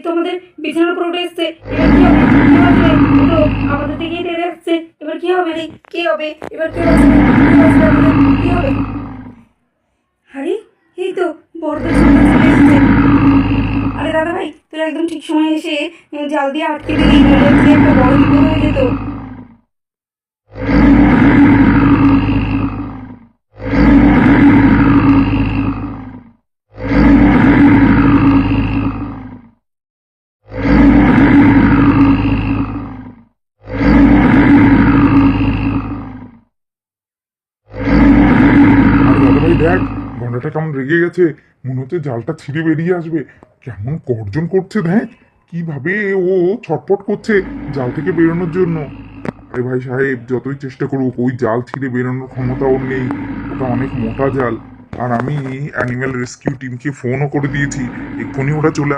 তো আমাদের বিছানার উপর উঠে এসছে। এবার কি হবে? কি হবে? তো আমাদের দিকেই তেড়ে আসছে। এবার কি হবে রে? কি হবে? এবার কি হচ্ছে? কি হচ্ছে আমাদের? কি হবে? আরে এই তো বড়দের সন্তান চলে এসেছে। আরে দাদা ভাই, তোরা একদম ঠিক সময় এসে জাল দিয়ে আটকে দিলি, নইলে যে একটা বড় বিপদ হয়ে যেত। আর দাদাভাই দেখ, গন্ডাটা কেমন রেগে গেছে, মনে হচ্ছে জালটা ছিঁড়ে বেরিয়ে আসবে। কেমন গর্জন করছে দেখ, কিভাবে ও ছটফট করছে জাল থেকে বেরোনোর জন্য। আরে ভাই সাহেব, যতই চেষ্টা করুক ওই জাল ছিঁড়ে বেরোনোর ক্ষমতা ওর নেই। ওটা অনেক মোটা জাল। আর আমি অ্যানিম্যাল রেস্কিউ টিমকে ফোনও করে দিয়েছি, এক্ষুনি ওরা চলে